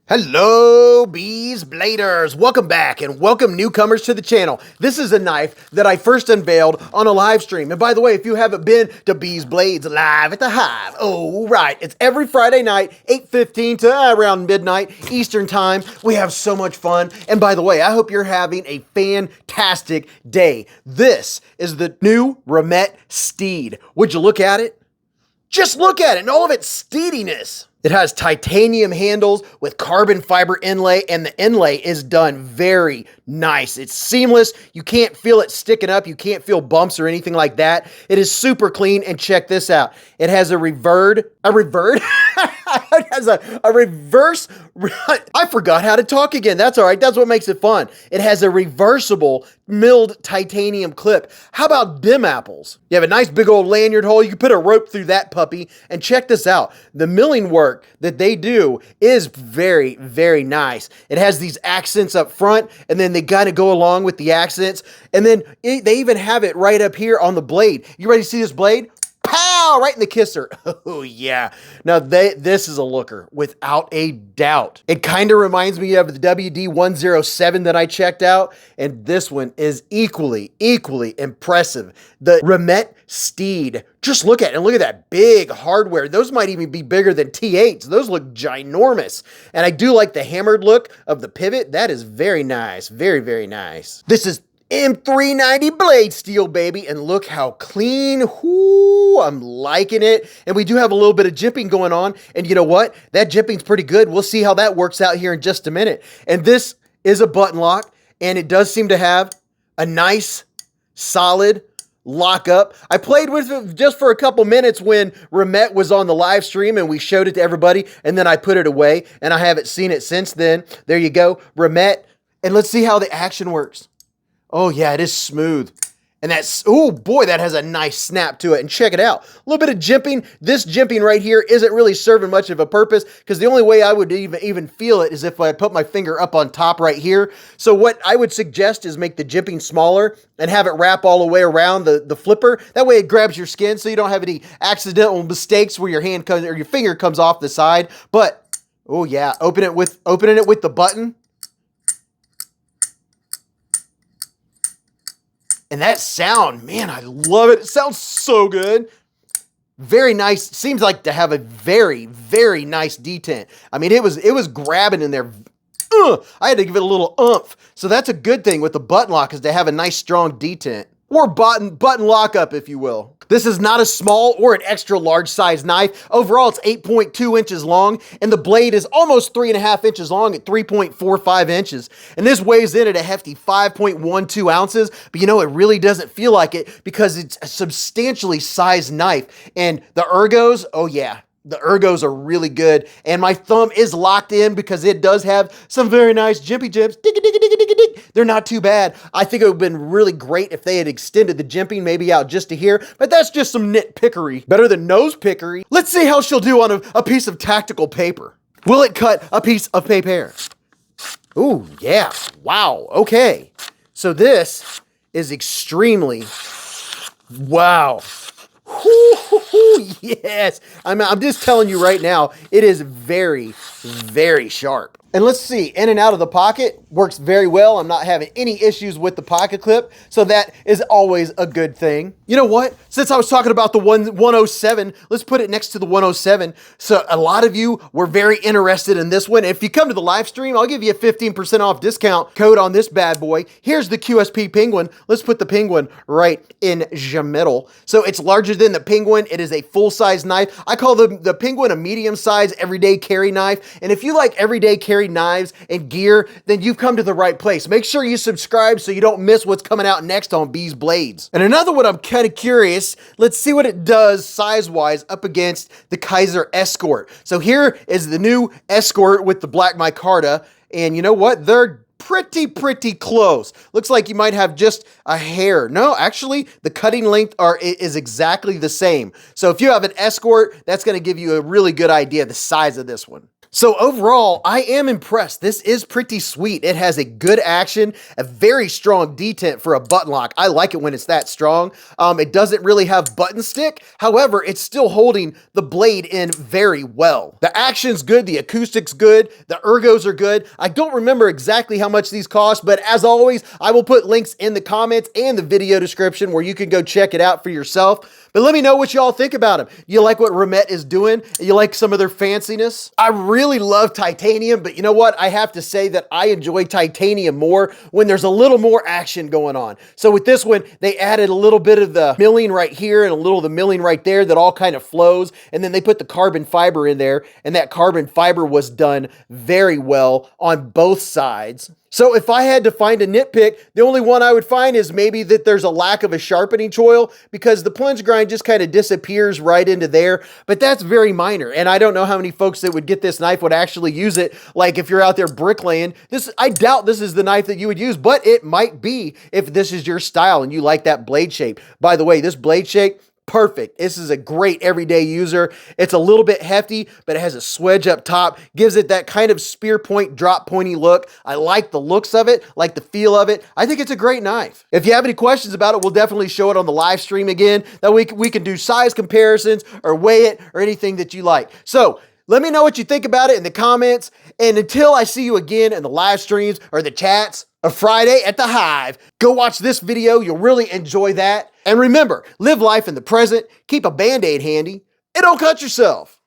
Hello, Beez Bladers. Welcome back and welcome newcomers to the channel. This is a knife that I first unveiled on a live stream. And by the way, if you haven't been to Beez Blades live at the Hive, oh right, it's every Friday night, 8:15 to around midnight Eastern time. We have so much fun. And by the way, I hope you're having a fantastic day. This is the new Remet Steed. Would you look at it? Just look at it and all of its steediness. It has titanium handles with carbon fiber inlay, and the inlay is done very nice. It's seamless. You can't feel it sticking up. You can't feel bumps or anything like that. It is super clean, and check this out. It has a reverse, I forgot how to talk again. That's all right. That's what makes it fun. It has a reversible milled titanium clip. How about dim apples? You have a nice big old lanyard hole. You can put a rope through that puppy, and check this out. The milling work that they do is very, very nice. It has these accents up front, and then they gotta go along with the accents, and then they even have it right up here on the blade. You ready to see this blade? Pow! Right in the kisser. Oh yeah. Now this is a looker without a doubt. It kind of reminds me of the WD-107 that I checked out, and this one is equally impressive. The Remet Steed. Just look at it, and look at that big hardware. Those might even be bigger than T8s. Those look ginormous. And I do like the hammered look of the pivot. That is very nice. Very, very nice. This is M390 blade steel, baby, and look how clean. Whoo, I'm liking it. And we do have a little bit of jimping going on, and you know what? That jimping's pretty good. We'll see how that works out here in just a minute. And this is a button lock, and it does seem to have a nice, solid lock up. I played with it just for a couple minutes when Remet was on the live stream, and we showed it to everybody, and then I put it away, and I haven't seen it since then. There you go, Remet. And let's see how the action works. Oh yeah, it is smooth. And that's, oh boy, that has a nice snap to it. And check it out. A little bit of jimping. This jimping right here isn't really serving much of a purpose, because the only way I would even feel it is if I put my finger up on top right here. So what I would suggest is make the jimping smaller and have it wrap all the way around the flipper. That way it grabs your skin so you don't have any accidental mistakes where your hand comes or your finger comes off the side. But oh yeah, opening it with the button. And that sound, man, I love it. It sounds so good. Very nice. Seems like to have a very, very nice detent. I mean, it was grabbing in there. I had to give it a little oomph. So that's a good thing with the button lock, is to have a nice strong detent. Or button lockup, if you will. This is not a small or an extra large size knife. Overall, it's 8.2 inches long, and the blade is almost 3.5 inches long at 3.45 inches. And this weighs in at a hefty 5.12 ounces, but you know, it really doesn't feel like it because it's a substantially sized knife. And the ergos, oh yeah, the ergos are really good, and my thumb is locked in because it does have some very nice jimpy jimps. They're not too bad. I think it would have been really great if they had extended the jimping maybe out just to here, but that's just some nitpickery. Better than nose pickery. Let's see how she'll do on a piece of tactical paper. Will it cut a piece of paper? Ooh, yeah. Wow. Okay. So this is extremely, wow. Yes. I'm just telling you right now, it is very, very sharp. And let's see, in and out of the pocket works very well. I'm not having any issues with the pocket clip, so that is always a good thing. You know what? Since I was talking about the 107, let's put it next to the 107. So a lot of you were very interested in this one. If you come to the live stream, I'll give you a 15% off discount code on this bad boy. Here's the QSP Penguin. Let's put the Penguin right in the middle. So it's larger than the Penguin. It is a full-size knife. I call the Penguin a medium-size everyday carry knife. And if you like everyday carry knives and gear, then you've come to the right place. Make sure you subscribe so you don't miss what's coming out next on Beez Blades. And another one, I'm kind of curious. Let's see what it does size-wise up against the KIZER Escort. So here is the new Escort with the black micarta, and you know what? They're pretty close. Looks like you might have just a hair. No, actually, the cutting length is exactly the same. So if you have an Escort, that's going to give you a really good idea of the size of this one. So overall, I am impressed. This is pretty sweet. It has a good action, a very strong detent for a button lock. I like it when it's that strong. It doesn't really have button stick. However, it's still holding the blade in very well. The action's good, the acoustic's good, the ergos are good. I don't remember exactly how much these cost, but as always, I will put links in the comments and the video description where you can go check it out for yourself. But let me know what y'all think about them. You like what Remet is doing? You like some of their fanciness? I really love titanium, but you know what? I have to say that I enjoy titanium more when there's a little more action going on. So with this one, they added a little bit of the milling right here and a little of the milling right there that all kind of flows. And then they put the carbon fiber in there, and that carbon fiber was done very well on both sides. So if I had to find a nitpick, the only one I would find is maybe that there's a lack of a sharpening choil because the plunge grind just kind of disappears right into there, but that's very minor. And I don't know how many folks that would get this knife would actually use it. Like if you're out there bricklaying, I doubt this is the knife that you would use, but it might be if this is your style and you like that blade shape. By the way, this blade shape, perfect. This is a great everyday user. It's a little bit hefty, but it has a swedge up top, gives it that kind of spear point, drop pointy look. I like the looks of it, like the feel of it. I think it's a great knife. If you have any questions about it, we'll definitely show it on the live stream again. That we can do size comparisons or weigh it or anything that you like. So let me know what you think about it in the comments. And until I see you again in the live streams or the chats, a Friday at the Hive, go watch this video. You'll really enjoy that. And remember, live life in the present, keep a Band-Aid handy, and don't cut yourself.